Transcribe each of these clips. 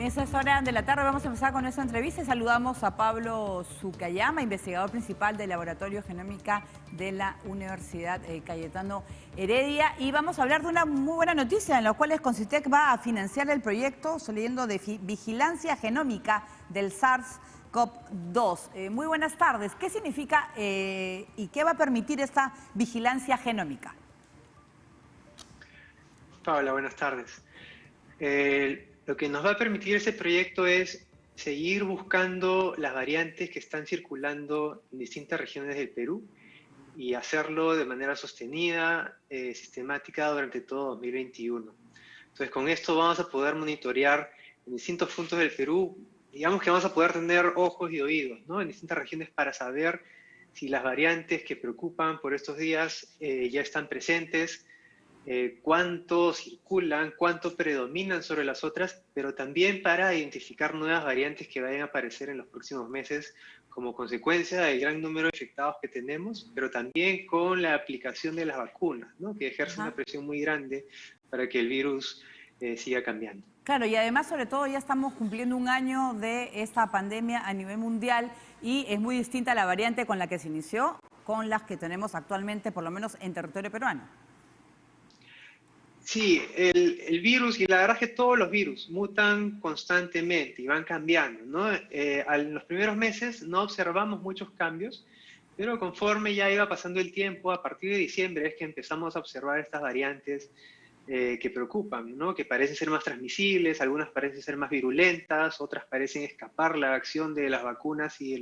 Esa es hora de la tarde. Vamos a empezar con nuestra entrevista y saludamos a Pablo Sukayama, investigador principal del Laboratorio Genómica de la Universidad Cayetano Heredia. Y vamos a hablar de una muy buena noticia en la cual Concitec va a financiar el proyecto saliendo de vigilancia genómica del SARS-CoV-2. Muy buenas tardes. ¿Qué significa y qué va a permitir esta vigilancia genómica? Paula, buenas tardes. Lo que nos va a permitir este proyecto es seguir buscando las variantes que están circulando en distintas regiones del Perú y hacerlo de manera sostenida, sistemática durante todo 2021. Entonces, con esto vamos a poder monitorear en distintos puntos del Perú. Digamos que vamos a poder tener ojos y oídos, ¿no?, en distintas regiones para saber si las variantes que preocupan por estos días ya están presentes, cuánto circulan, cuánto predominan sobre las otras, pero también para identificar nuevas variantes que vayan a aparecer en los próximos meses como consecuencia del gran número de infectados que tenemos, pero también con la aplicación de las vacunas, ¿no?, que ejerce una presión muy grande para que el virus siga cambiando. Claro, y además, sobre todo, ya estamos cumpliendo un año de esta pandemia a nivel mundial y es muy distinta la variante con la que se inició con las que tenemos actualmente, por lo menos en territorio peruano. Sí, el virus, y la verdad es que todos los virus mutan constantemente y van cambiando, ¿no? En los primeros meses no observamos muchos cambios, pero conforme ya iba pasando el tiempo, a partir de diciembre es que empezamos a observar estas variantes que preocupan, ¿no?, que parecen ser más transmisibles, algunas parecen ser más virulentas, otras parecen escapar la acción de las vacunas y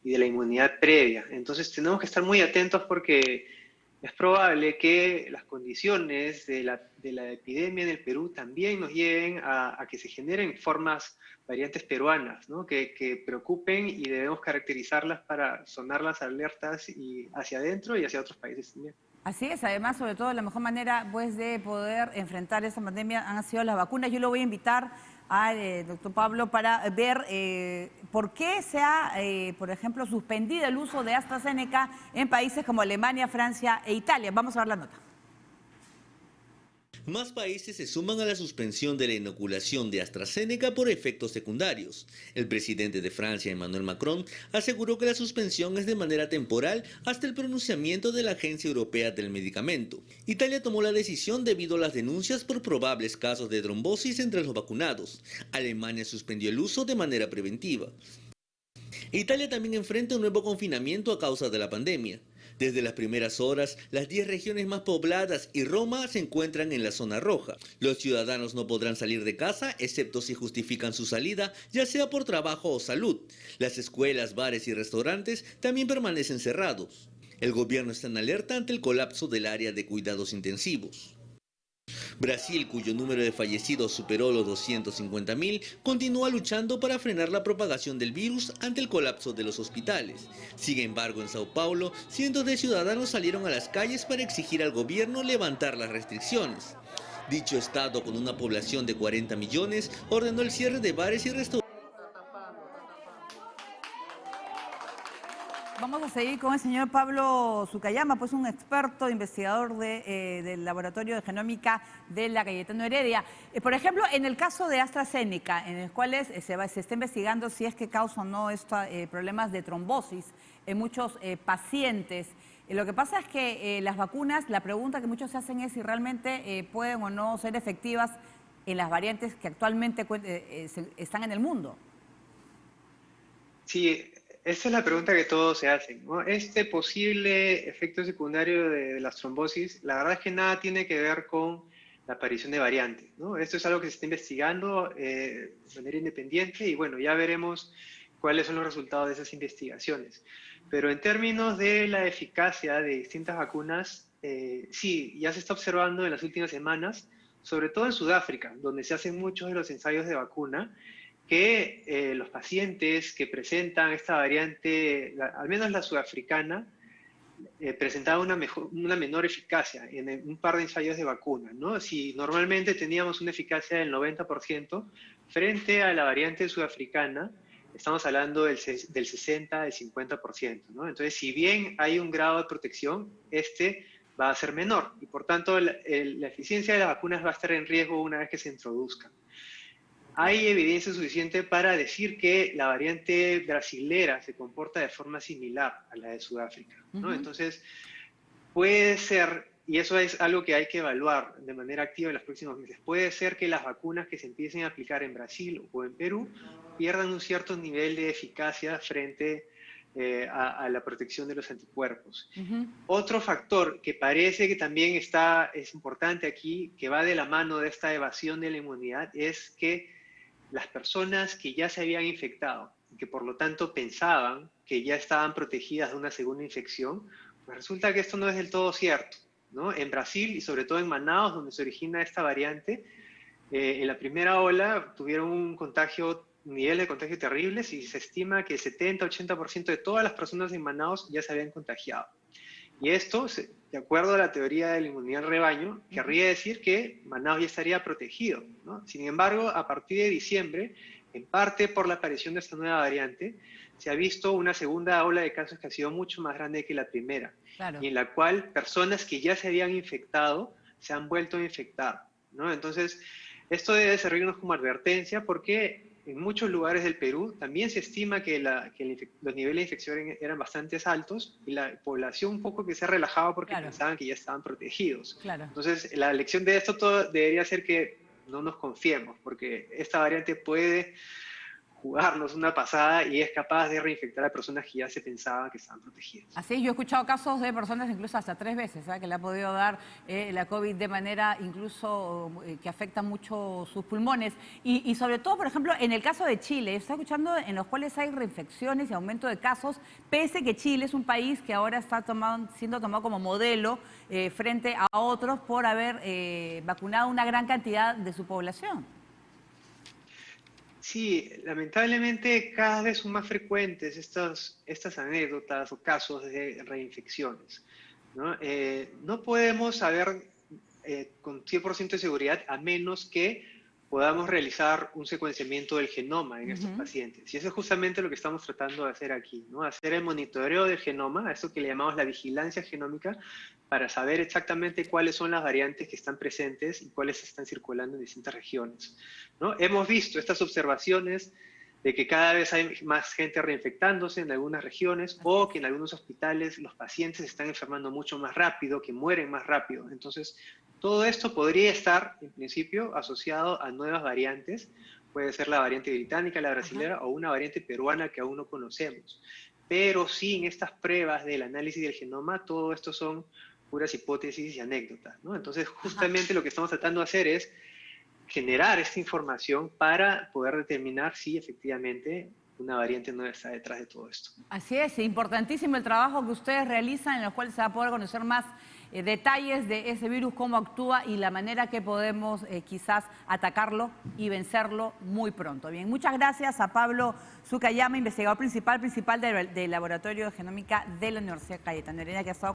de la inmunidad previa. Entonces tenemos que estar muy atentos porque es probable que las condiciones de la epidemia en el Perú también nos lleven a que se generen variantes peruanas, ¿no?, que preocupen, y debemos caracterizarlas para sonar las alertas y hacia adentro y hacia otros países también. Así es, además, sobre todo, la mejor manera pues, de poder enfrentar esta pandemia han sido las vacunas. Yo lo voy a invitar al doctor Pablo para ver por qué se ha, por ejemplo, suspendido el uso de AstraZeneca en países como Alemania, Francia e Italia. Vamos a ver la nota. Más países se suman a la suspensión de la inoculación de AstraZeneca por efectos secundarios. El presidente de Francia, Emmanuel Macron, aseguró que la suspensión es de manera temporal hasta el pronunciamiento de la Agencia Europea del Medicamento. Italia tomó la decisión debido a las denuncias por probables casos de trombosis entre los vacunados. Alemania suspendió el uso de manera preventiva. Italia también enfrenta un nuevo confinamiento a causa de la pandemia. Desde las primeras horas, las 10 regiones más pobladas y Roma se encuentran en la zona roja. Los ciudadanos no podrán salir de casa, excepto si justifican su salida, ya sea por trabajo o salud. Las escuelas, bares y restaurantes también permanecen cerrados. El gobierno está en alerta ante el colapso del área de cuidados intensivos. Brasil, cuyo número de fallecidos superó los 250.000, continúa luchando para frenar la propagación del virus ante el colapso de los hospitales. Sin embargo, en Sao Paulo, cientos de ciudadanos salieron a las calles para exigir al gobierno levantar las restricciones. Dicho estado, con una población de 40 millones, ordenó el cierre de bares y restaurantes. Vamos a seguir con el señor Pablo Sukayama, pues un experto investigador del Laboratorio de Genómica de la Cayetano Heredia. Por ejemplo, en el caso de AstraZeneca, en el cual se está investigando si es que causa o no problemas de trombosis en muchos pacientes. Lo que pasa es que las vacunas, la pregunta que muchos se hacen es si realmente pueden o no ser efectivas en las variantes que actualmente están en el mundo. Sí, esa es la pregunta que todos se hacen, ¿no? Este posible efecto secundario de las trombosis, la verdad es que nada tiene que ver con la aparición de variantes, ¿no? Esto es algo que se está investigando de manera independiente y bueno, ya veremos cuáles son los resultados de esas investigaciones. Pero en términos de la eficacia de distintas vacunas, sí, ya se está observando en las últimas semanas, sobre todo en Sudáfrica, donde se hacen muchos de los ensayos de vacuna, que los pacientes que presentan esta variante, al menos la sudafricana, presentaban una menor eficacia en un par de ensayos de vacuna, ¿no? Si normalmente teníamos una eficacia del 90%, frente a la variante sudafricana, estamos hablando del 60, del 50%, ¿no? Entonces, si bien hay un grado de protección, este va a ser menor y por tanto la eficiencia de las vacunas va a estar en riesgo una vez que se introduzcan. hay evidencia suficiente para decir que la variante brasilera se comporta de forma similar a la de Sudáfrica, ¿no? Entonces, puede ser, y eso es algo que hay que evaluar de manera activa en los próximos meses, puede ser que las vacunas que se empiecen a aplicar en Brasil o en Perú pierdan un cierto nivel de eficacia frente a la protección de los anticuerpos. Otro factor que parece que también es importante aquí, que va de la mano de esta evasión de la inmunidad, es que las personas que ya se habían infectado, que por lo tanto pensaban que ya estaban protegidas de una segunda infección, pues resulta que esto no es del todo cierto, ¿no? En Brasil y sobre todo en Manaus, donde se origina esta variante, en la primera ola tuvieron un nivel de contagio terribles y se estima que el 70-80% de todas las personas en Manaus ya se habían contagiado. Y esto, de acuerdo a la teoría de la inmunidad del rebaño, querría decir que Manaus ya estaría protegido, ¿no? Sin embargo, a partir de diciembre, en parte por la aparición de esta nueva variante, se ha visto una segunda ola de casos que ha sido mucho más grande que la primera, Claro. y en la cual personas que ya se habían infectado se han vuelto a infectar, ¿no? Entonces, esto debe servirnos como advertencia porque en muchos lugares del Perú también se estima que los niveles de infección eran bastante altos y la población un poco que se ha relajado porque pensaban que ya estaban protegidos. Entonces, la lección de esto debería ser que no nos confiemos, porque esta variante puede jugarnos una pasada y es capaz de reinfectar a personas que ya se pensaba que estaban protegidas. Así es, yo he escuchado casos de personas incluso hasta 3 veces, ¿sabes? Que le ha podido dar la COVID de manera incluso que afecta mucho sus pulmones. Y sobre todo, por ejemplo, en el caso de Chile, estoy escuchando en los cuales hay reinfecciones y aumento de casos, pese que Chile es un país que ahora está siendo tomado como modelo frente a otros por haber vacunado una gran cantidad de su población. Sí, lamentablemente cada vez son más frecuentes estas anécdotas o casos de reinfecciones, ¿no? No podemos saber con 100% de seguridad a menos que podamos realizar un secuenciamiento del genoma en estos pacientes. Y eso es justamente lo que estamos tratando de hacer aquí, ¿no? Hacer el monitoreo del genoma, eso que le llamamos la vigilancia genómica, para saber exactamente cuáles son las variantes que están presentes y cuáles están circulando en distintas regiones, ¿no? Hemos visto estas observaciones de que cada vez hay más gente reinfectándose en algunas regiones o que en algunos hospitales los pacientes se están enfermando mucho más rápido, que mueren más rápido. Entonces, todo esto podría estar, en principio, asociado a nuevas variantes. Puede ser la variante británica, la brasilera, o una variante peruana que aún no conocemos. Pero sin estas pruebas del análisis del genoma, todo esto son puras hipótesis y anécdotas, ¿no? Entonces, justamente lo que estamos tratando de hacer es generar esta información para poder determinar si efectivamente una variante no está detrás de todo esto. Así es, importantísimo el trabajo que ustedes realizan, en el cual se va a poder conocer más detalles de ese virus, cómo actúa y la manera que podemos quizás atacarlo y vencerlo muy pronto. Bien, muchas gracias a Pablo Sukayama, investigador principal del Laboratorio de Genómica de la Universidad Cayetano Heredia, que ha estado